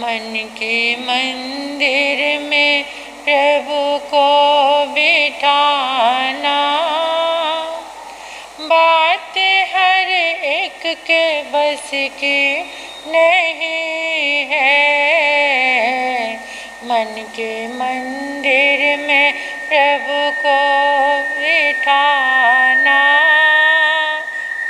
मन के मंदिर में प्रभु को बिठाना। बात हर एक के बस की नहीं है। मन के मंदिर में प्रभु को बिठाना।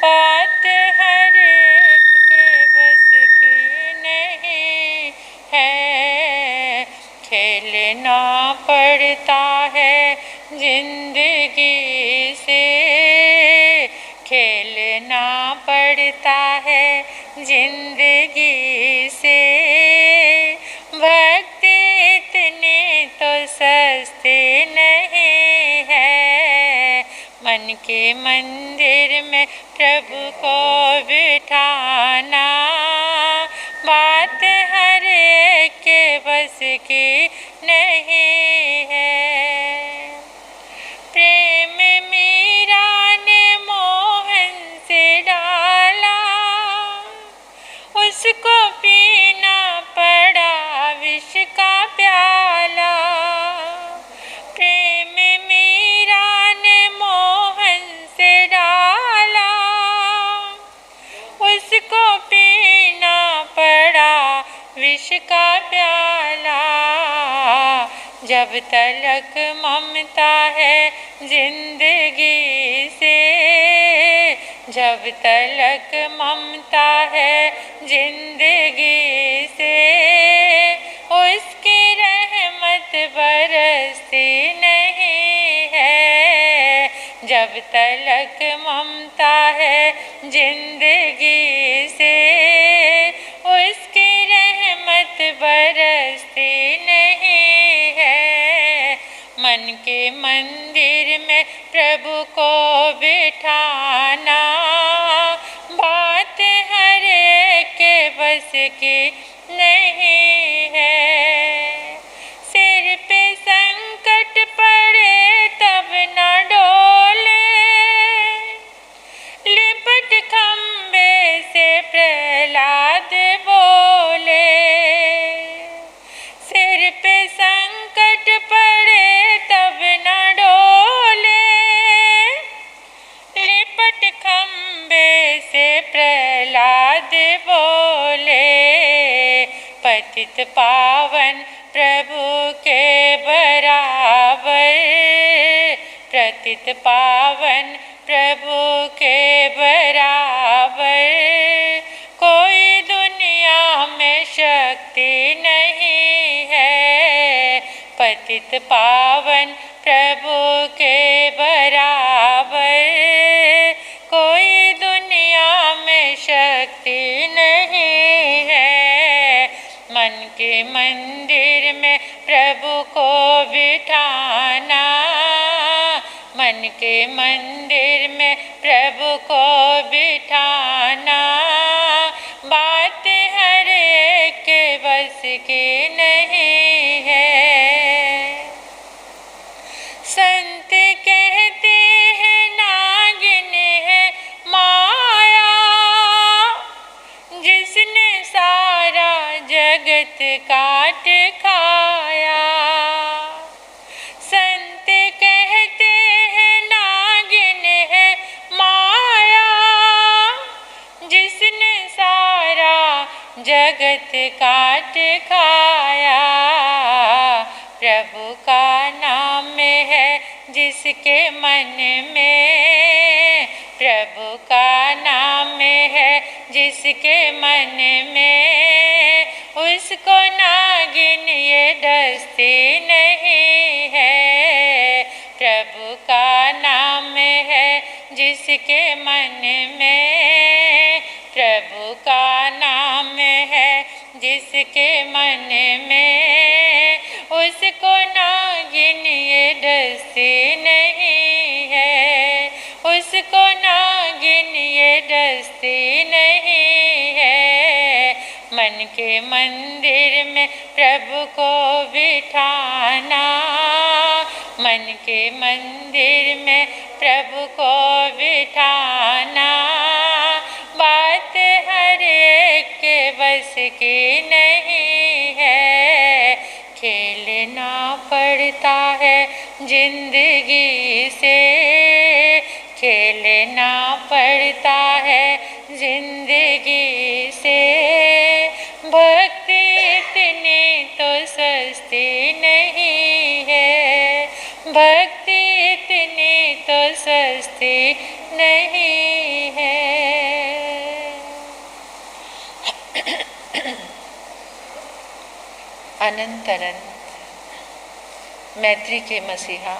बात हर एक के बस की नहीं है। खेलना पड़ता है जिंदगी से, खेलना पड़ता है जिंदगी से। भक्ति इतनी तो सस्ती नहीं है। मन के मंदिर में प्रभु को बिठाना। बात हर एक के बस की नहीं है। प्रेम मीरा ने मोहन से डाला, उसको पीना पड़ा विष का प्याला। प्रेम मीरा ने मोहन से डाला, उसको पीना पड़ा विष का प्याला। जब तलक ममता है जिंदगी से, जब तलक ममता है जिंदगी से, उसकी रहमत बरसती नहीं है। जब तलक ममता है जिंदगी से, उसकी रहमत बरसती नहीं है। मन के मंदिर में प्रभु को बिठाना। बात हर एक के बस की नहीं है। सिर पे संकट पड़े तब न डोले, लिपट खम्बे से प्रहलाद बोले। सिर पे संकट पड़े तब न डोले, लिपट खम्बे से प्रहलाद बोले। पतित पावन प्रभु के बराबर, पतित पावन प्रभु के बराबर कोई दुनिया में शक्ति नहीं है। पतित पावन प्रभु के बराबर कोई दुनिया में शक्ति नहीं है। मन के मंदिर में प्रभु को बिठाना। मन के मंदिर में प्रभु को बिठाना। बात हर एक के बस की नहीं है। संत कहते हैं नागिन है माया, जिसने सारा जगत काट खाया। संत कहते हैं नागिन है माया, जिसने सारा जगत काट खाया। प्रभु का नाम है जिसके मन में, प्रभु का नाम है जिसके मन में, उसको नागिन ये डसती नहीं है। प्रभु का नाम है जिसके मन में, प्रभु का नाम है जिसके मन में, उसको नागिन ये डसती नहीं है। उसको नागिन ये डसती नहीं है। मन के मंदिर में प्रभु को बिठाना। मन के मंदिर में प्रभु को बिठाना। बात हर एक के बस की नहीं जिंदगी से खेलना पड़ता है, जिंदगी से। भक्ति इतनी तो सस्ती नहीं है, भक्ति इतनी तो सस्ती नहीं है। अनंत अनंत मैत्री के मसीहा,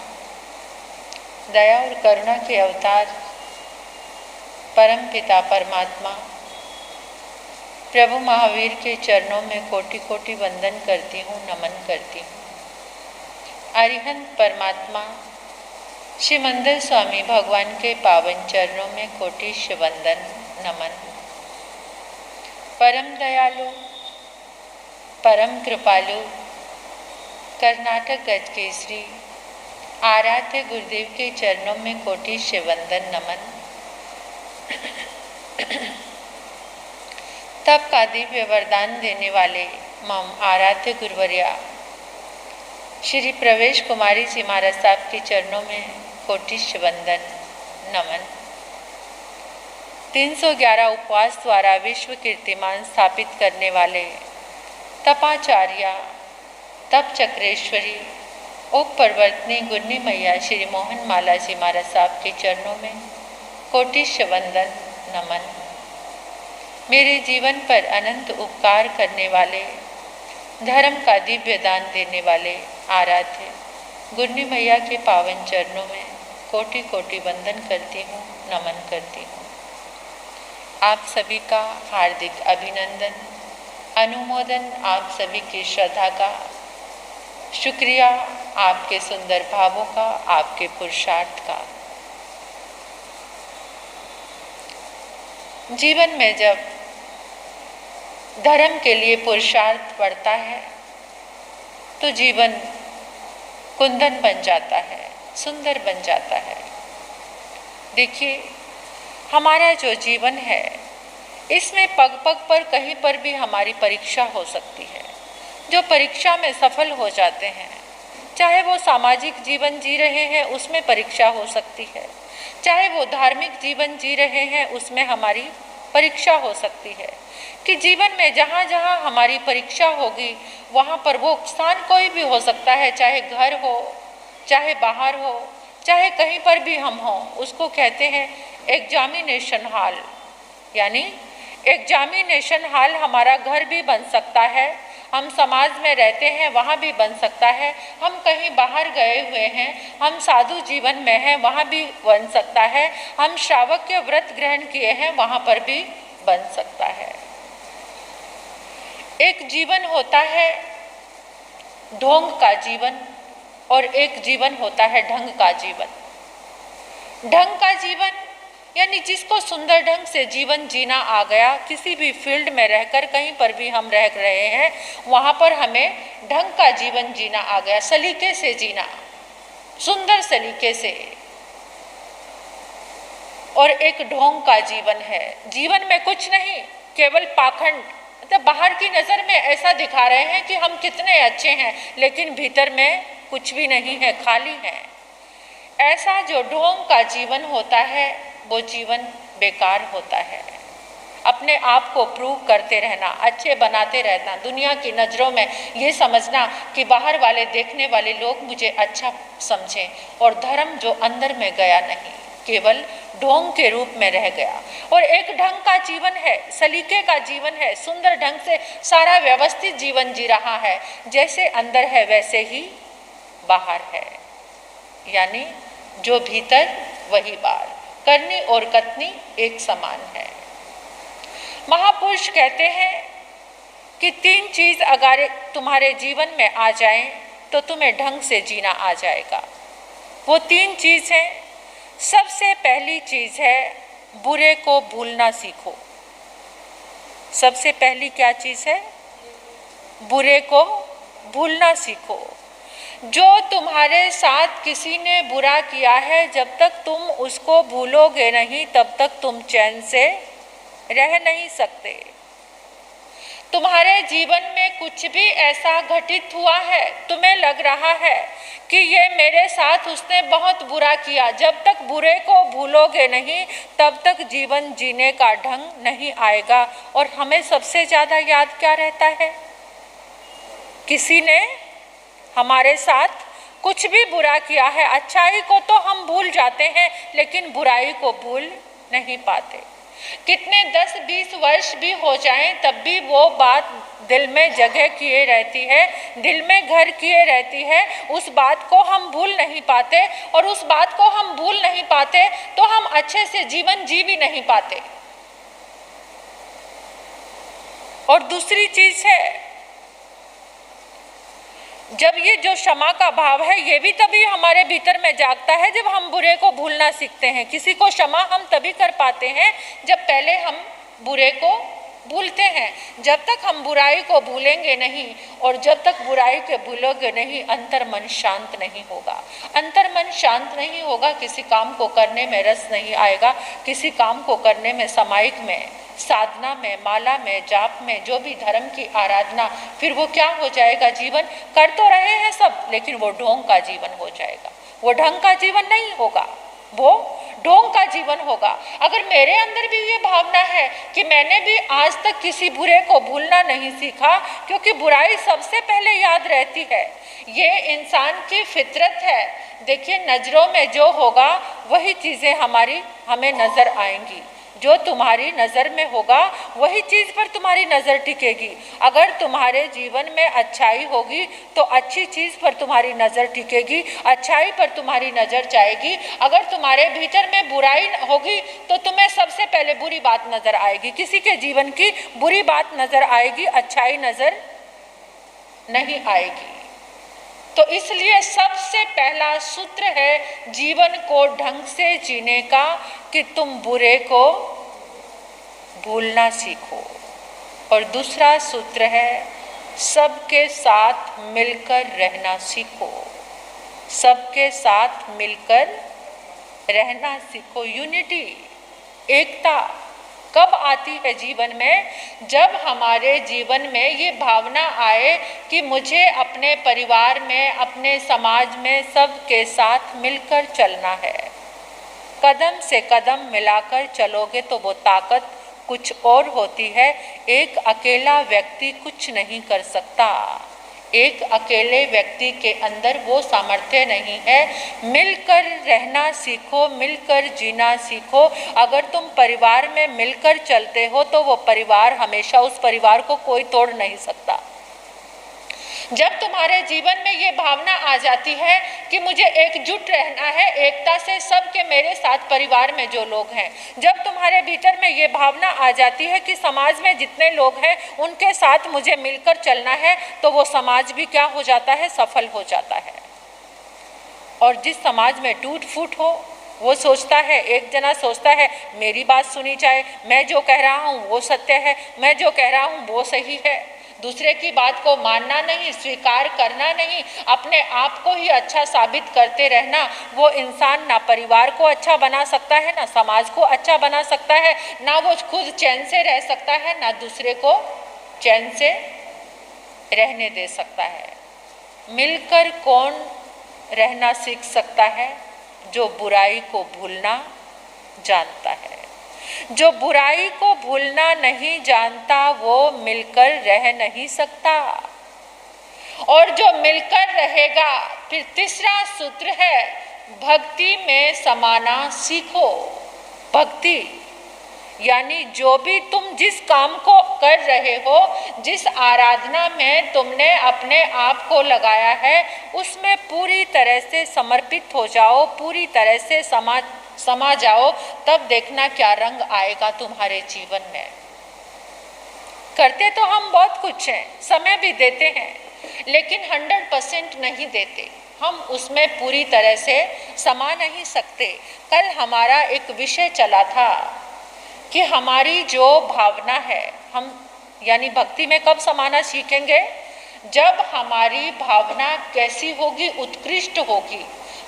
दया और करुणा के अवतार परम पिता परमात्मा प्रभु महावीर के चरणों में कोटि कोटि वंदन करती हूँ, नमन करती हूँ। अरिहंत परमात्मा श्री मंदिर स्वामी भगवान के पावन चरणों में कोटिश वंदन नमन। परम दयालु, परम कृपालु, कर्नाटक गज केसरी आराध्य गुरुदेव के चरणों में कोटिश वंदन नमन। तब का दिव्य वरदान देने वाले मम आराध्य गुरुवर्या श्री प्रवेश कुमारी जी महाराज साहब के चरणों में कोटिश वंदन नमन। 311 उपवास द्वारा विश्व कीर्तिमान स्थापित करने वाले तपाचार्या तप चक्रेश्वरी उप प्रवर्तनी गुरनी मैया श्री मोहन माला जी महाराज साहब के चरणों में कोटिश वंदन नमन। मेरे जीवन पर अनंत उपकार करने वाले, धर्म का दिव्य दान देने वाले आराध्य गुरनी मैया के पावन चरणों में कोटि कोटि वंदन करती हूँ, नमन करती हूँ। आप सभी का हार्दिक अभिनंदन, अनुमोदन, आप सभी की श्रद्धा का शुक्रिया, आपके सुंदर भावों का, आपके पुरुषार्थ का। जीवन में जब धर्म के लिए पुरुषार्थ बढ़ता है तो जीवन कुंदन बन जाता है, सुंदर बन जाता है। देखिए, हमारा जो जीवन है इसमें पग पग पर कहीं पर भी हमारी परीक्षा हो सकती है। जो परीक्षा में सफल हो जाते हैं, चाहे वो सामाजिक जीवन जी रहे हैं उसमें परीक्षा हो सकती है, चाहे वो धार्मिक जीवन जी रहे हैं उसमें हमारी परीक्षा हो सकती है। कि जीवन में जहाँ जहाँ हमारी परीक्षा होगी वहाँ पर वो स्थान कोई भी हो सकता है, चाहे घर हो, चाहे बाहर हो, चाहे कहीं पर भी हम हों, उसको कहते हैं एग्जामिनेशन हॉल। यानी एग्जामिनेशन हॉल हमारा घर भी बन सकता है, हम समाज में रहते हैं वहाँ भी बन सकता है, हम कहीं बाहर गए हुए हैं, हम साधु जीवन में हैं वहाँ भी बन सकता है, हम श्रावक के व्रत ग्रहण किए हैं वहाँ पर भी बन सकता है। एक जीवन होता है ढोंग का जीवन और एक जीवन होता है ढंग का जीवन। ढंग का जीवन यानी जिसको सुंदर ढंग से जीवन जीना आ गया, किसी भी फील्ड में रहकर कहीं पर भी हम रह रहे हैं वहाँ पर हमें ढंग का जीवन जीना आ गया, सलीके से जीना, सुंदर सलीके से। और एक ढोंग का जीवन है, जीवन में कुछ नहीं, केवल पाखंड। मतलब बाहर की नज़र में ऐसा दिखा रहे हैं कि हम कितने अच्छे हैं, लेकिन भीतर में कुछ भी नहीं है, खाली है। ऐसा जो ढोंग का जीवन होता है वो जीवन बेकार होता है। अपने आप को प्रूव करते रहना, अच्छे बनाते रहना, दुनिया की नज़रों में ये समझना कि बाहर वाले देखने वाले लोग मुझे अच्छा समझें, और धर्म जो अंदर में गया नहीं, केवल ढोंग के रूप में रह गया। और एक ढंग का जीवन है, सलीके का जीवन है, सुंदर ढंग से सारा व्यवस्थित जीवन जी रहा है, जैसे अंदर है वैसे ही बाहर है। यानी जो भीतर वही बाहर, करनी और कथनी एक समान है। महापुरुष कहते हैं कि 3 चीज़ अगर तुम्हारे जीवन में आ जाएं तो तुम्हें ढंग से जीना आ जाएगा। वो 3 चीज़ हैं। सबसे पहली चीज़ है बुरे को भूलना सीखो। सबसे पहली क्या चीज़ है? बुरे को भूलना सीखो। जो तुम्हारे साथ किसी ने बुरा किया है, जब तक तुम उसको भूलोगे नहीं तब तक तुम चैन से रह नहीं सकते। तुम्हारे जीवन में कुछ भी ऐसा घटित हुआ है, तुम्हें लग रहा है कि ये मेरे साथ उसने बहुत बुरा किया, जब तक बुरे को भूलोगे नहीं तब तक जीवन जीने का ढंग नहीं आएगा। और हमें सबसे ज़्यादा याद क्या रहता है? किसी ने हमारे साथ कुछ भी बुरा किया है। अच्छाई को तो हम भूल जाते हैं लेकिन बुराई को भूल नहीं पाते। कितने 10-20 वर्ष भी हो जाएं तब भी वो बात दिल में जगह किए रहती है, दिल में घर किए रहती है। उस बात को हम भूल नहीं पाते, और उस बात को हम भूल नहीं पाते तो हम अच्छे से जीवन जी भी नहीं पाते। और दूसरी चीज है, जब ये जो क्षमा का भाव है ये भी तभी हमारे भीतर में जागता है जब हम बुरे को भूलना सीखते हैं। किसी को क्षमा हम तभी कर पाते हैं जब पहले हम बुरे को भूलते हैं। जब तक हम बुराई को भूलेंगे नहीं और जब तक बुराई के भूलोगे नहीं, अंतर मन शांत नहीं होगा। अंतर मन शांत नहीं होगा, किसी काम को करने में रस नहीं आएगा, किसी काम को करने में, सामायिक में, साधना में, माला में, जाप में, जो भी धर्म की आराधना, फिर वो क्या हो जाएगा? जीवन कर तो रहे हैं सब लेकिन वो ढोंग का जीवन हो जाएगा, वो ढंग का जीवन नहीं होगा, वो ढोंग का जीवन होगा। अगर मेरे अंदर भी ये भावना है कि मैंने भी आज तक किसी बुरे को भूलना नहीं सीखा, क्योंकि बुराई सबसे पहले याद रहती है, ये इंसान की फितरत है। देखिए, नज़रों में जो होगा वही चीज़ें हमें नज़र आएंगी। जो तुम्हारी नज़र में होगा वही चीज़ पर तुम्हारी नज़र टिकेगी। अगर तुम्हारे जीवन में अच्छाई होगी तो अच्छी चीज़ पर तुम्हारी नज़र टिकेगी, अच्छाई पर तुम्हारी नज़र जाएगी। अगर तुम्हारे भीतर में बुराई होगी तो तुम्हें सबसे पहले बुरी बात नज़र आएगी, किसी के जीवन की बुरी बात नज़र आएगी, अच्छाई नज़र नहीं आएगी। तो इसलिए सबसे पहला सूत्र है जीवन को ढंग से जीने का कि तुम बुरे को भूलना सीखो। और दूसरा सूत्र है सबके साथ मिलकर रहना सीखो। सबके साथ मिलकर रहना सीखो। यूनिटी, एकता कब आती है जीवन में? जब हमारे जीवन में ये भावना आए कि मुझे अपने परिवार में, अपने समाज में सबके साथ मिलकर चलना है। कदम से कदम मिलाकर चलोगे तो वो ताकत कुछ और होती है। एक अकेला व्यक्ति कुछ नहीं कर सकता, एक अकेले व्यक्ति के अंदर वो सामर्थ्य नहीं है। मिलकर रहना सीखो, मिलकर जीना सीखो। अगर तुम परिवार में मिलकर चलते हो तो वो परिवार हमेशा, उस परिवार को कोई तोड़ नहीं सकता। जब तुम्हारे जीवन में ये भावना आ जाती है कि मुझे एकजुट रहना है, एकता से सबके, मेरे साथ परिवार में जो लोग हैं, जब तुम्हारे भीतर में ये भावना आ जाती है कि समाज में जितने लोग हैं उनके साथ मुझे मिलकर चलना है, तो वो समाज भी क्या हो जाता है? सफल हो जाता है। और जिस समाज में टूट फूट हो, वो सोचता है, एक जना सोचता है मेरी बात सुनी जाए, मैं जो कह रहा हूँ वो सत्य है, मैं जो कह रहा हूँ वो सही है। दूसरे की बात को मानना नहीं, स्वीकार करना नहीं, अपने आप को ही अच्छा साबित करते रहना। वो इंसान ना परिवार को अच्छा बना सकता है, ना समाज को अच्छा बना सकता है, ना वो खुद चैन से रह सकता है, ना दूसरे को चैन से रहने दे सकता है। मिलकर कौन रहना सीख सकता है? जो बुराई को भूलना जानता है। जो बुराई को भूलना नहीं जानता वो मिलकर रह नहीं सकता। और जो मिलकर रहेगा, फिर तीसरा सूत्र है भक्ति में समाना सीखो। भक्ति यानी जो भी तुम जिस काम को कर रहे हो, जिस आराधना में तुमने अपने आप को लगाया है, उसमें पूरी तरह से समर्पित हो जाओ, पूरी तरह से समा जाओ। तब देखना क्या रंग आएगा तुम्हारे जीवन में। करते तो हम बहुत कुछ हैं, समय भी देते हैं, लेकिन 100% नहीं देते। हम उसमें पूरी तरह से समा नहीं सकते। कल हमारा एक विषय चला था कि हमारी जो भावना है, हम यानी भक्ति में कब समाना सीखेंगे? जब हमारी भावना कैसी होगी? उत्कृष्ट होगी।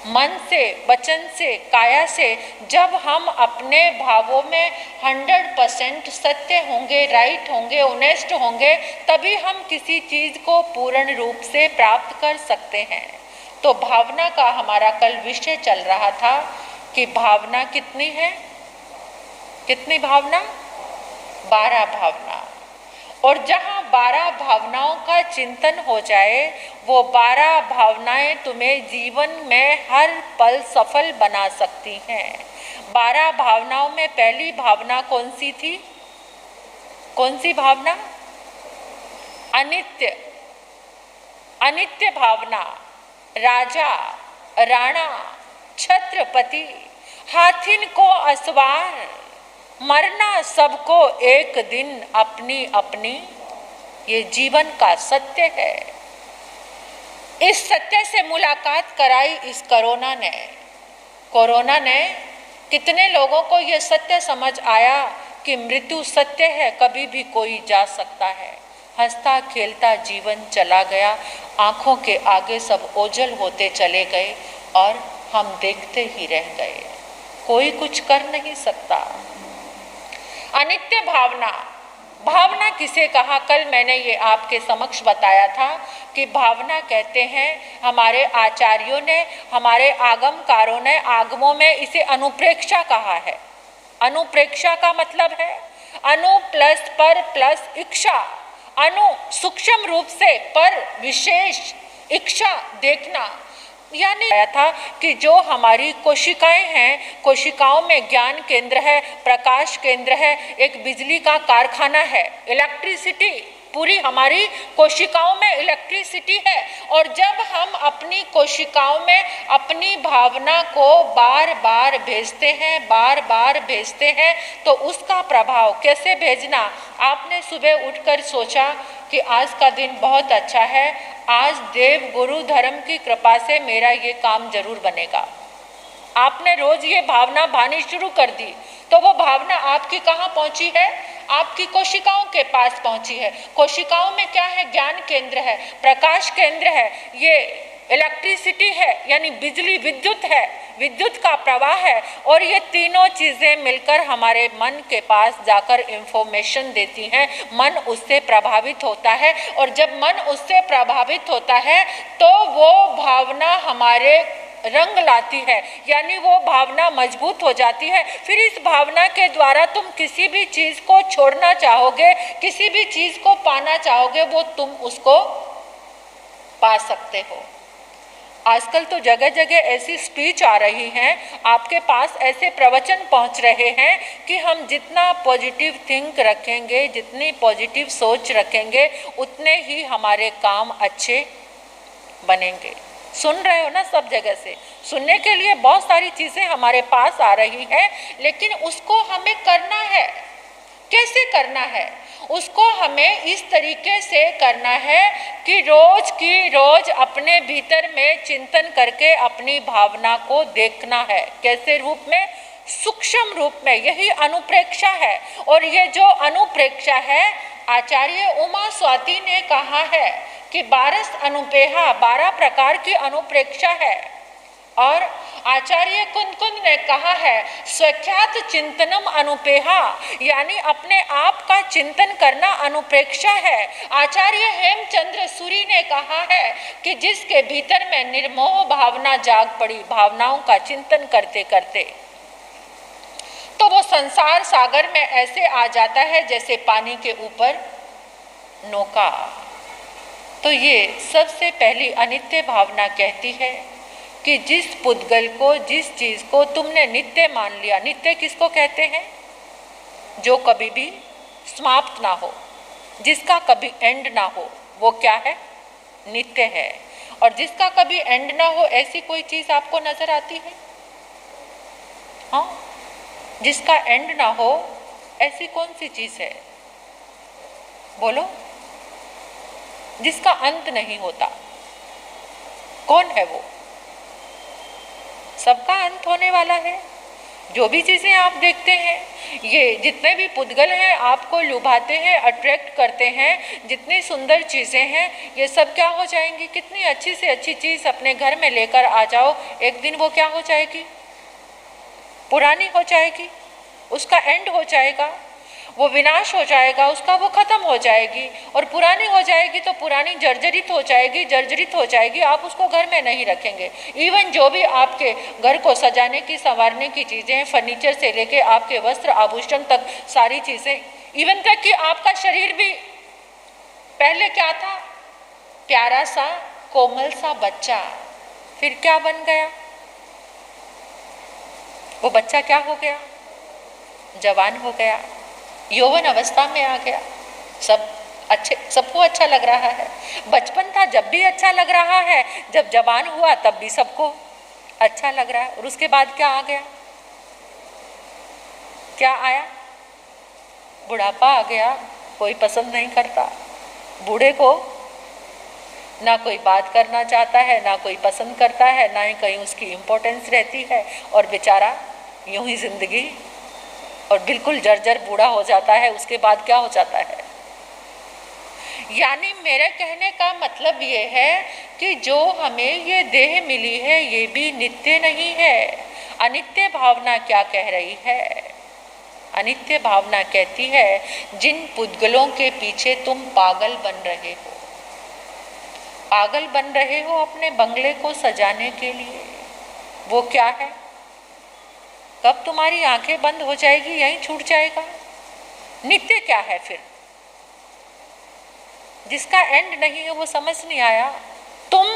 मन से, वचन से, काया से जब हम अपने भावों में 100% सत्य होंगे, राइट होंगे, ऑनेस्ट होंगे, तभी हम किसी चीज़ को पूर्ण रूप से प्राप्त कर सकते हैं। तो भावना का हमारा कल विषय चल रहा था कि भावना कितनी है, कितनी भावना? 12 भावना। और जहाँ 12 भावनाओं का चिंतन हो जाए, वो 12 भावनाएं तुम्हें जीवन में हर पल सफल बना सकती हैं। 12 भावनाओं में पहली भावना कौन सी थी? कौन सी भावना? अनित्य। अनित्य भावना। राजा, राणा, छत्रपति, हाथिन को असवार, मरना सबको एक दिन अपनी अपनी, ये जीवन का सत्य है। इस सत्य से मुलाकात कराई इस कोरोना ने। कोरोना ने कितने लोगों को ये सत्य समझ आया कि मृत्यु सत्य है, कभी भी कोई जा सकता है। हंसता खेलता जीवन चला गया, आंखों के आगे सब ओझल होते चले गए और हम देखते ही रह गए, कोई कुछ कर नहीं सकता। अनित्य भावना। भावना किसे कहा? कल मैंने ये आपके समक्ष बताया था कि भावना कहते हैं हमारे आचार्यों ने, हमारे आगमकारों ने आगमों में इसे अनुप्रेक्षा कहा है। अनुप्रेक्षा का मतलब है अनु प्लस पर प्लस इच्छा। अनु सूक्ष्म रूप से, पर विशेष, इच्छा देखना। यानी आया था कि जो हमारी कोशिकाएं हैं, कोशिकाओं में ज्ञान केंद्र है, प्रकाश केंद्र है, एक बिजली का कारखाना है, इलेक्ट्रिसिटी पूरी हमारी कोशिकाओं में इलेक्ट्रिसिटी है। और जब हम अपनी कोशिकाओं में अपनी भावना को बार बार भेजते हैं, बार बार भेजते हैं, तो उसका प्रभाव कैसे भेजना? आपने सुबह उठकर सोचा कि आज का दिन बहुत अच्छा है, आज देव गुरु धर्म की कृपा से मेरा ये काम जरूर बनेगा। आपने रोज ये भावना भानी शुरू कर दी, तो वो भावना आपकी कहाँ पहुंची है? आपकी कोशिकाओं के पास पहुंची है। कोशिकाओं में क्या है? ज्ञान केंद्र है, प्रकाश केंद्र है, ये इलेक्ट्रिसिटी है, यानी बिजली, विद्युत है, विद्युत का प्रवाह है। और ये तीनों चीज़ें मिलकर हमारे मन के पास जाकर इंफॉर्मेशन देती हैं। मन उससे प्रभावित होता है, और जब मन उससे प्रभावित होता है तो वो भावना हमारे रंग लाती है, यानी वो भावना मजबूत हो जाती है। फिर इस भावना के द्वारा तुम किसी भी चीज़ को छोड़ना चाहोगे, किसी भी चीज़ को पाना चाहोगे, वो तुम उसको पा सकते हो। आजकल तो जगह जगह ऐसी स्पीच आ रही हैं, आपके पास ऐसे प्रवचन पहुंच रहे हैं कि हम जितना पॉजिटिव थिंक रखेंगे, जितनी पॉजिटिव सोच रखेंगे, उतने ही हमारे काम अच्छे बनेंगे। सुन रहे हो ना? सब जगह से सुनने के लिए बहुत सारी चीज़ें हमारे पास आ रही हैं, लेकिन उसको हमें करना है। कैसे करना है? उसको हमें इस तरीके से करना है कि रोज की रोज अपने भीतर में चिंतन करके अपनी भावना को देखना है। कैसे रूप में? सूक्ष्म रूप में। यही अनुप्रेक्षा है। और ये जो अनुप्रेक्षा है, आचार्य उमा स्वाति ने कहा है कि 12 अनुपेहा, 12 प्रकार की अनुप्रेक्षा है। और आचार्य कुंद ने कहा है स्वख्यात चिंतनम अनुपेहा, यानी अपने आप का चिंतन करना अनुप्रेक्षा है। आचार्य हेमचंद्र सूरी ने कहा है कि जिसके भीतर में निर्मोह भावना जाग पड़ी, भावनाओं का चिंतन करते करते, तो वो संसार सागर में ऐसे आ जाता है जैसे पानी के ऊपर नौका। तो ये सबसे पहली अनित्य भावना कहती है कि जिस पुद्गल को, जिस चीज़ को तुमने नित्य मान लिया। नित्य किसको कहते हैं? जो कभी भी समाप्त ना हो, जिसका कभी एंड ना हो, वो क्या है? नित्य है। और जिसका कभी एंड ना हो, ऐसी कोई चीज़ आपको नजर आती है? हाँ, जिसका एंड ना हो ऐसी कौन सी चीज़ है? बोलो। जिसका अंत नहीं होता, कौन है वो? सबका अंत होने वाला है। जो भी चीज़ें आप देखते हैं, ये जितने भी पुद्गल हैं आपको लुभाते हैं, अट्रैक्ट करते हैं, जितनी सुंदर चीज़ें हैं ये सब क्या हो जाएंगी। कितनी अच्छी से अच्छी चीज़ अपने घर में लेकर आ जाओ, एक दिन वो क्या हो जाएगी, पुरानी हो जाएगी, उसका एंड हो जाएगा, वो विनाश हो जाएगा, उसका वो खत्म हो जाएगी। और पुरानी हो जाएगी तो पुरानी जर्जरित हो जाएगी, जर्जरित हो जाएगी, आप उसको घर में नहीं रखेंगे। इवन जो भी आपके घर को सजाने की संवारने की चीज़ें, फर्नीचर से लेके आपके वस्त्र आभूषण तक सारी चीज़ें, इवन तक कि आपका शरीर भी पहले क्या था, प्यारा सा कोमल सा बच्चा, फिर क्या बन गया, वो बच्चा क्या हो गया, जवान हो गया, यौवन अवस्था में आ गया, सब अच्छे, सबको अच्छा लग रहा है। बचपन था जब भी अच्छा लग रहा है, जब जवान हुआ तब भी सबको अच्छा लग रहा है, और उसके बाद क्या आ गया, क्या आया, बुढ़ापा आ गया, कोई पसंद नहीं करता बूढ़े को, ना कोई बात करना चाहता है, ना कोई पसंद करता है, ना ही कहीं उसकी इम्पोर्टेंस रहती है, और बेचारा यूं ही जिंदगी और बिल्कुल जर्जर बूढ़ा हो जाता है। उसके बाद क्या हो जाता है। यानी मेरे कहने का मतलब ये है कि जो हमें ये देह मिली है ये भी नित्य नहीं है। अनित्य भावना क्या कह रही है, अनित्य भावना कहती है जिन पुद्गलों के पीछे तुम पागल बन रहे हो, पागल बन रहे हो अपने बंगले को सजाने के लिए, वो क्या है, कब तुम्हारी आंखें बंद हो जाएगी, यहीं छूट जाएगा। नित्य क्या है फिर, जिसका एंड नहीं है, वो समझ नहीं आया। तुम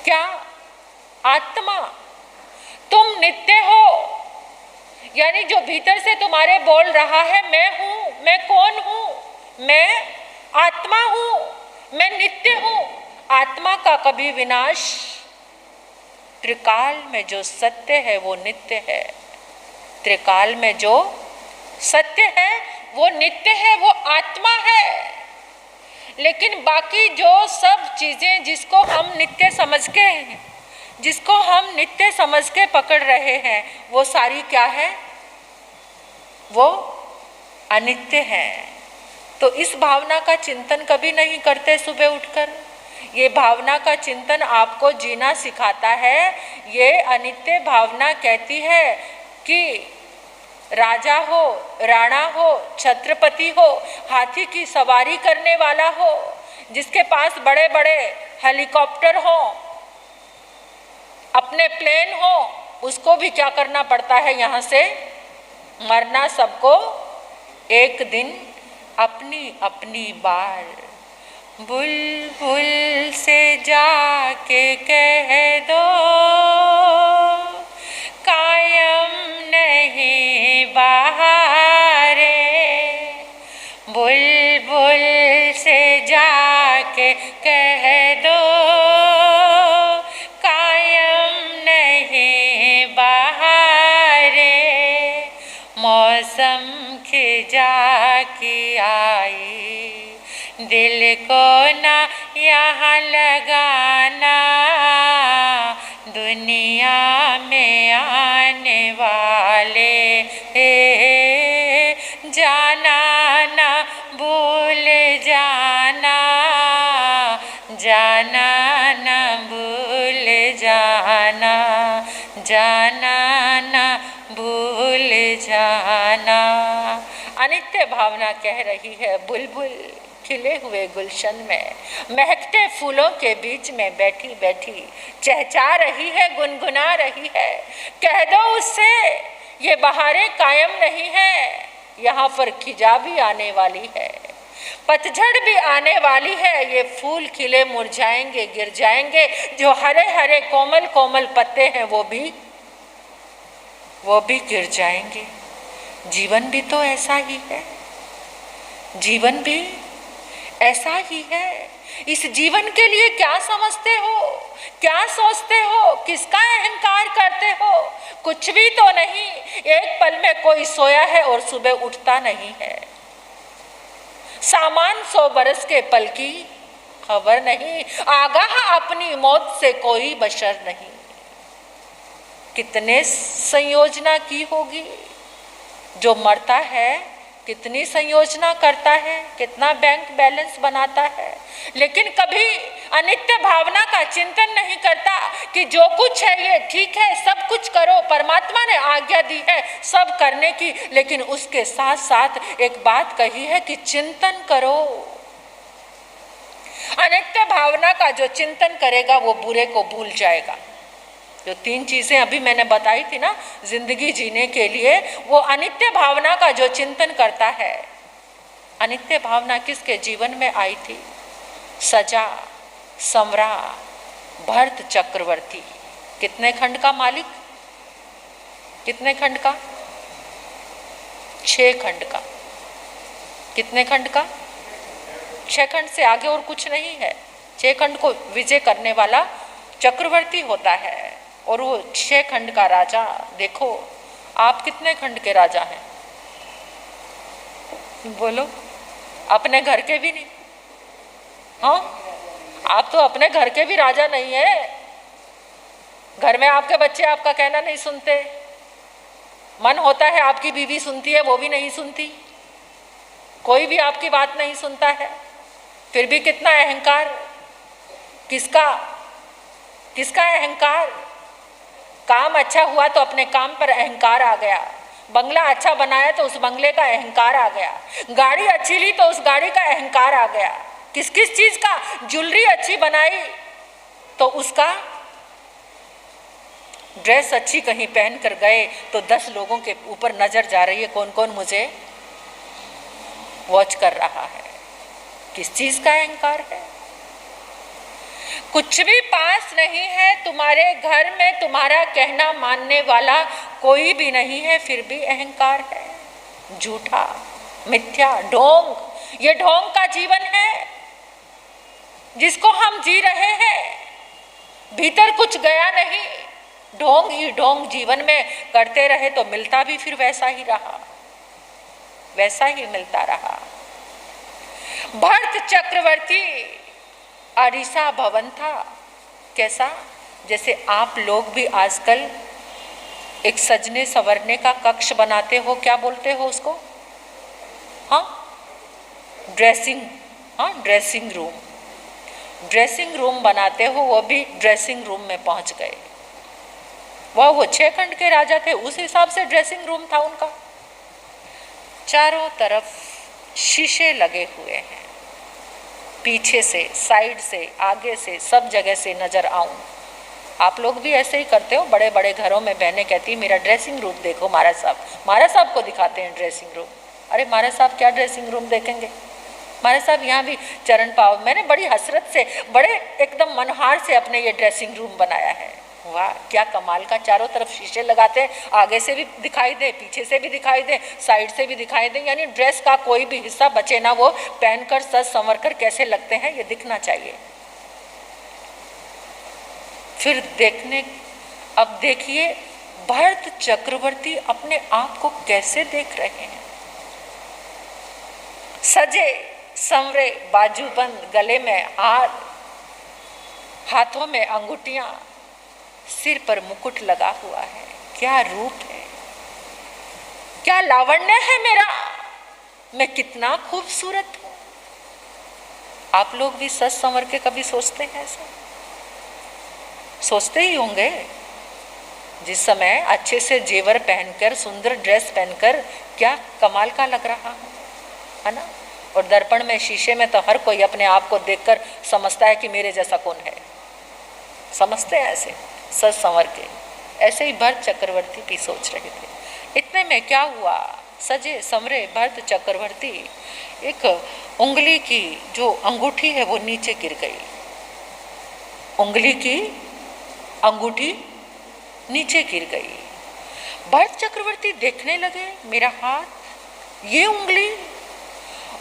क्या आत्मा, तुम नित्य हो, यानी जो भीतर से तुम्हारे बोल रहा है मैं हूं, मैं कौन हूं, मैं आत्मा हूं, मैं नित्य हूं। आत्मा का कभी विनाश, त्रिकाल में जो सत्य है वो नित्य है, त्रिकाल में जो सत्य है वो नित्य है, वो आत्मा है। लेकिन बाकी जो सब चीजें जिसको हम नित्य समझ के, जिसको हम नित्य समझ के पकड़ रहे हैं, वो सारी क्या है, वो अनित्य है। तो इस भावना का चिंतन कभी नहीं करते सुबह उठकर। ये भावना का चिंतन आपको जीना सिखाता है। ये अनित्य भावना कहती है कि राजा हो, राणा हो, छत्रपति हो, हाथी की सवारी करने वाला हो, जिसके पास बड़े बड़े हेलीकॉप्टर हो, अपने प्लेन हो, उसको भी क्या करना पड़ता है, यहाँ से मरना सबको एक दिन अपनी अपनी बार। बुलबुल से जाके कह दो कायम नहीं बहारे, बुलबुल से जाके कह दो कायम नहीं बहारे, मौसम खिजा की आई, दिल को ना यहाँ लगाना, दुनिया में आने वाले जाना ना भूल जाना, जाना ना भूल जाना, जाना ना भूल जाना। अनित्य भावना कह रही है बुलबुल खिले हुए गुलशन में, महकते फूलों के बीच में बैठी बैठी चहचा रही है, गुनगुना रही है। कह दो उससे ये बहारें कायम नहीं है, यहाँ पर खिजा भी आने वाली है, पतझड़ भी आने वाली है, ये फूल खिले मुरझाएंगे, गिर जाएंगे, जो हरे हरे कोमल कोमल पत्ते हैं वो भी गिर जाएंगे। जीवन भी तो ऐसा ही है, जीवन भी ऐसा ही है। इस जीवन के लिए क्या समझते हो, क्या सोचते हो, किसका अहंकार करते हो? कुछ भी तो नहीं। एक पल में कोई सोया है और सुबह उठता नहीं है। सामान 100 बरस के पल की खबर नहीं, आगाह अपनी मौत से कोई बशर नहीं। कितने संयोजना की होगी। जो मरता है कितनी संयोजना करता है, कितना बैंक बैलेंस बनाता है, लेकिन कभी अनित्य भावना का चिंतन नहीं करता कि जो कुछ है ये ठीक है, सब कुछ करो, परमात्मा ने आज्ञा दी है सब करने की, लेकिन उसके साथ साथ एक बात कही है कि चिंतन करो। अनित्य भावना का जो चिंतन करेगा वो बुरे को भूल जाएगा। जो 3 चीजें अभी मैंने बताई थी ना जिंदगी जीने के लिए, वो अनित्य भावना का जो चिंतन करता है। अनित्य भावना किसके जीवन में आई थी? सजा, समरा, भरत चक्रवर्ती। कितने खंड का मालिक? कितने खंड का? 6 खंड का। कितने खंड का? 6 खंड से आगे और कुछ नहीं है। 6 खंड को विजय करने वाला चक्रवर्ती होता है, और वो 6 खंड का राजा। देखो आप कितने खंड के राजा हैं? बोलो। अपने घर के भी नहीं। हाँ, आप तो अपने घर के भी राजा नहीं है। घर में आपके बच्चे आपका कहना नहीं सुनते, मन होता है आपकी बीवी सुनती है, वो भी नहीं सुनती, कोई भी आपकी बात नहीं सुनता है। फिर भी कितना अहंकार। किसका? किसका अहंकार? काम अच्छा हुआ तो अपने काम पर अहंकार आ गया, बंगला अच्छा बनाया तो उस बंगले का अहंकार आ गया, गाड़ी अच्छी ली तो उस गाड़ी का अहंकार आ गया। किस किस चीज का? ज्वेलरी अच्छी बनाई तो उसका, ड्रेस अच्छी कहीं पहन कर गए तो 10 लोगों के ऊपर नजर जा रही है, कौन कौन मुझे वॉच कर रहा है। किस चीज का अहंकार है? कुछ भी पास नहीं है, तुम्हारे घर में तुम्हारा कहना मानने वाला कोई भी नहीं है, फिर भी अहंकार है। झूठा, मिथ्या, ढोंग। ये ढोंग का जीवन है जिसको हम जी रहे हैं। भीतर कुछ गया नहीं, ढोंग ही ढोंग जीवन में करते रहे तो मिलता भी फिर वैसा ही रहा, वैसा ही मिलता रहा। भरत चक्रवर्ती अरीसा भवन था। कैसा? जैसे आप लोग भी आजकल एक सजने संवरने का कक्ष बनाते हो, क्या बोलते हो उसको? हाँ, ड्रेसिंग। हाँ, ड्रेसिंग रूम। ड्रेसिंग रूम बनाते हो, वो भी ड्रेसिंग रूम में पहुंच गए। वो 6 खंड के राजा थे, उस हिसाब से ड्रेसिंग रूम था उनका। चारों तरफ शीशे लगे हुए हैं, पीछे से, साइड से, आगे से, सब जगह से नजर आऊं। आप लोग भी ऐसे ही करते हो। बड़े बड़े घरों में बहनें कहती है मेरा ड्रेसिंग रूम देखो महाराज साहब। महाराज साहब को दिखाते हैं ड्रेसिंग रूम। अरे महाराज साहब क्या ड्रेसिंग रूम देखेंगे? महाराज साहब यहाँ भी चरण पाव। मैंने बड़ी हसरत से, बड़े एकदम मनहार से अपने ये ड्रेसिंग रूम बनाया है। वाह क्या कमाल का। चारों तरफ शीशे लगाते हैं, आगे से भी दिखाई दे, पीछे से भी दिखाई दे, साइड से भी दिखाई दे, यानी ड्रेस का कोई भी हिस्सा बचे ना, वो पहनकर सज संवर कर कैसे लगते हैं ये दिखना चाहिए। फिर अब देखिए भरत चक्रवर्ती अपने आप को कैसे देख रहे हैं। सजे संवरे, बाजूबंद, गले में हार, हाथों में अंगूठियां, सिर पर मुकुट लगा हुआ है। क्या रूप है, क्या लावण्य है मेरा, मैं कितना खूबसूरत हूं। आप लोग भी सज संवर के कभी सोचते हैं ऐसा? सोचते ही होंगे। जिस समय अच्छे से जेवर पहनकर, सुंदर ड्रेस पहनकर क्या कमाल का लग रहा है ना। और दर्पण में, शीशे में तो हर कोई अपने आप को देखकर समझता है कि मेरे जैसा कौन है। समझते हैं ऐसे सज संवर के। ऐसे ही भरत चक्रवर्ती भी सोच रहे थे। इतने में क्या हुआ, सजे संवरे भरत चक्रवर्ती, एक उंगली की जो अंगूठी है वो नीचे गिर गई। उंगली की अंगूठी नीचे गिर गई। भरत चक्रवर्ती देखने लगे, मेरा हाथ, ये उंगली,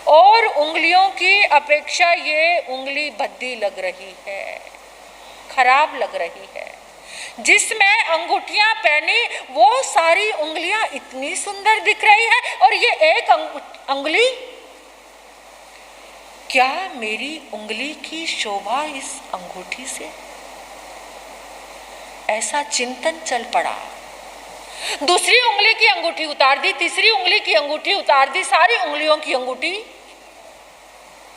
और उंगलियों की अपेक्षा ये उंगली भद्दी लग रही है, खराब लग रही है। जिसमें अंगूठियां पहनी वो सारी उंगलियां इतनी सुंदर दिख रही है, और ये एक उंगली, क्या मेरी उंगली की शोभा इस अंगूठी से? ऐसा चिंतन चल पड़ा। दूसरी उंगली की अंगूठी उतार दी, तीसरी उंगली की अंगूठी उतार दी, सारी उंगलियों की अंगूठी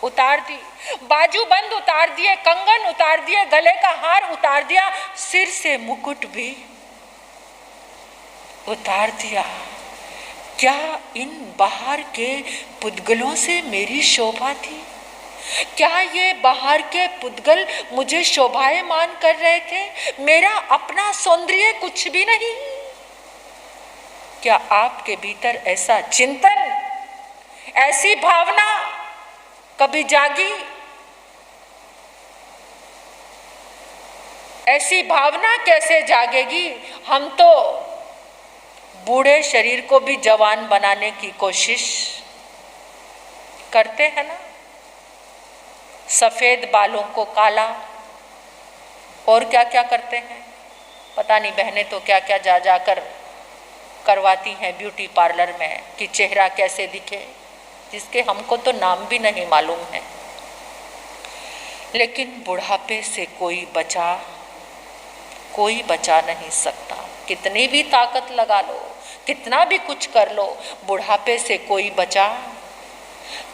उतार दी, बाजूबंद उतार दिए, कंगन उतार दिए, गले का हार उतार दिया, सिर से मुकुट भी उतार दिया। क्या इन बाहर के पुद्गलों से मेरी शोभा थी? क्या ये बाहर के पुद्गल मुझे शोभायमान कर रहे थे? मेरा अपना सौंदर्य कुछ भी नहीं? क्या आपके भीतर ऐसा चिंतन, ऐसी भावना कभी जागी? ऐसी भावना कैसे जागेगी? हम तो बूढ़े शरीर को भी जवान बनाने की कोशिश करते हैं ना, सफेद बालों को काला, और क्या क्या करते हैं पता नहीं। बहनें तो क्या क्या जा जाकर करवाती हैं ब्यूटी पार्लर में कि चेहरा कैसे दिखे, जिसके हमको तो नाम भी नहीं मालूम है। लेकिन बुढ़ापे से कोई बचा नहीं सकता। कितनी भी ताकत लगा लो, कितना भी कुछ कर लो, बुढ़ापे से कोई बचा।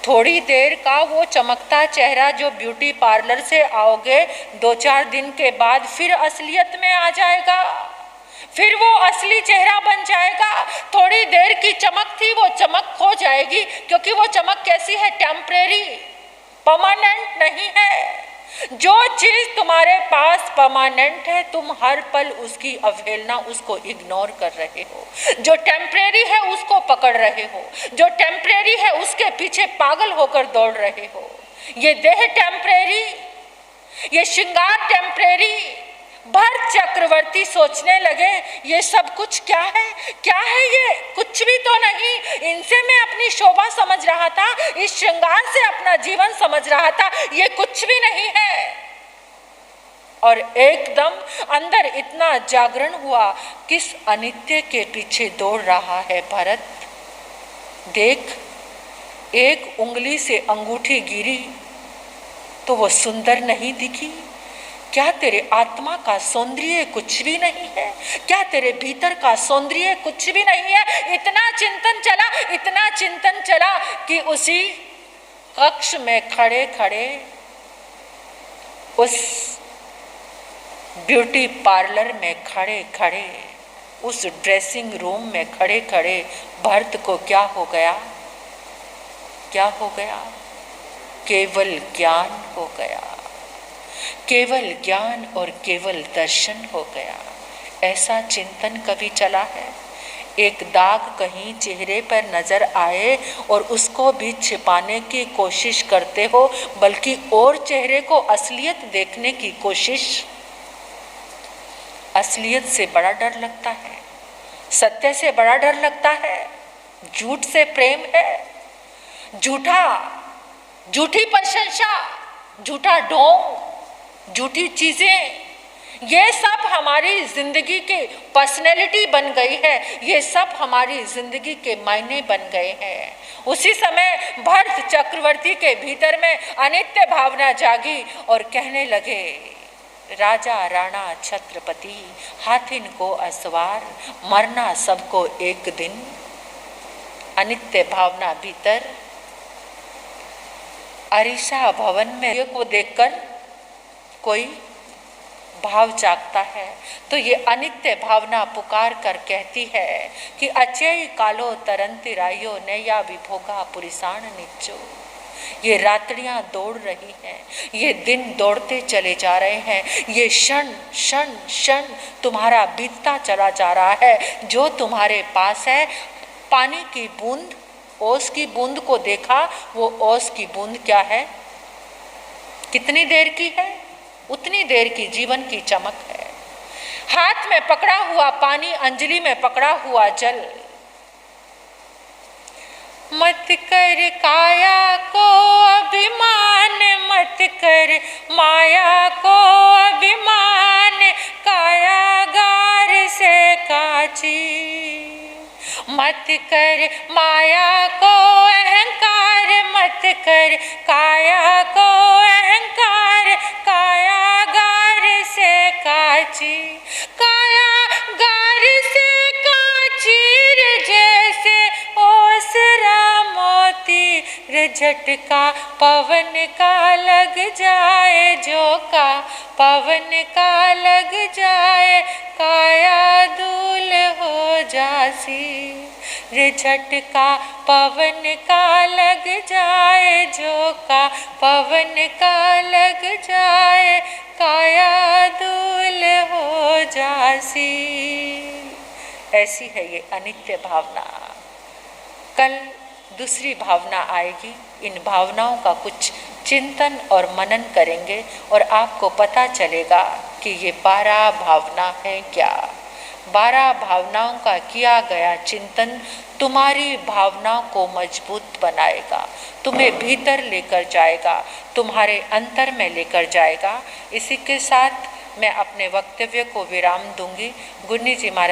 थोड़ी देर का वो चमकता चेहरा जो ब्यूटी पार्लर से आओगे, 2-4 दिन के बाद फिर असलियत में आ जाएगा, फिर वो असली चेहरा बन जाएगा। थोड़ी देर की चमक थी, वो चमक खो जाएगी, क्योंकि वो चमक कैसी है? टेम्परेरी, परमानेंट नहीं है। जो चीज तुम्हारे पास परमानेंट है, तुम हर पल उसकी अवहेलना, उसको इग्नोर कर रहे हो। जो टेम्परेरी है उसको पकड़ रहे हो, जो टेम्परेरी है उसके पीछे पागल होकर दौड़ रहे हो। ये देह टेम्परेरी, ये श्रृंगार टेम्परेरी। भरत चक्रवर्ती सोचने लगे, ये सब कुछ क्या है? क्या है ये? कुछ भी तो नहीं। इनसे मैं अपनी शोभा समझ रहा था, इस श्रृंगार से अपना जीवन समझ रहा था, ये कुछ भी नहीं है। और एकदम अंदर इतना जागरण हुआ, किस अनित्य के पीछे दौड़ रहा है भरत? देख, एक उंगली से अंगूठी गिरी तो वो सुंदर नहीं दिखी? क्या तेरे आत्मा का सौंदर्य कुछ भी नहीं है? क्या तेरे भीतर का सौंदर्य कुछ भी नहीं है? इतना चिंतन चला कि उसी कक्ष में खड़े खड़े, उस ब्यूटी पार्लर में खड़े खड़े, उस ड्रेसिंग रूम में खड़े खड़े भरत को क्या हो गया? क्या हो गया? केवल ज्ञान हो गया, केवल ज्ञान और केवल दर्शन हो गया। ऐसा चिंतन कभी चला है? एक दाग कहीं चेहरे पर नजर आए और उसको भी छिपाने की कोशिश करते हो, बल्कि और चेहरे को असलियत देखने की कोशिश। असलियत से बड़ा डर लगता है, सत्य से बड़ा डर लगता है। झूठ से प्रेम है, झूठी प्रशंसा, झूठा ढोंग, झूठी चीजें, ये सब हमारी जिंदगी की पर्सनैलिटी बन गई है, ये सब हमारी जिंदगी के मायने बन गए हैं। उसी समय भरत चक्रवर्ती के भीतर में अनित्य भावना जागी और कहने लगे, राजा राणा छत्रपति, हाथिन को असवार, मरना सबको एक दिन। अनित्य भावना भीतर। अरीसा भवन में को देखकर कोई भाव जागता है, तो ये अनित्य भावना पुकार कर कहती है कि अचेय कालो तरंति रायो नैया विभोगा पुरिसाण निचो। ये रात्रियां दौड़ रही हैं, ये दिन दौड़ते चले जा रहे हैं, ये क्षण क्षण क्षण तुम्हारा बीतता चला जा रहा है। जो तुम्हारे पास है, पानी की बूंद, ओस की बूंद को देखा, वो ओस की बूंद क्या है? कितनी देर की है? उतनी देर की जीवन की चमक है। हाथ में पकड़ा हुआ पानी, अंजलि में पकड़ा हुआ जल। मत कर काया को अभिमान, मत कर माया को अभिमान, कायागार से काची। मत कर माया को अहंकार, मत कर काया को अहंकार, कायागार से काची। झटका पवन का लग जाए, झोंका पवन का लग जाए, काया धूल हो जासी। रे झटका पवन का लग जाए, झोंका पवन का लग जाए, काया धूल हो जासी। ऐसी है ये अनित्य भावना। कल दूसरी भावना आएगी। इन भावनाओं का कुछ चिंतन और मनन करेंगे और आपको पता चलेगा कि ये 12 भावना है क्या। 12 भावनाओं का किया गया चिंतन तुम्हारी भावनाओं को मजबूत बनाएगा, तुम्हें भीतर लेकर जाएगा, तुम्हारे अंतर में लेकर जाएगा। इसी के साथ मैं अपने वक्तव्य को विराम दूंगी। गुन्नी जी महाराज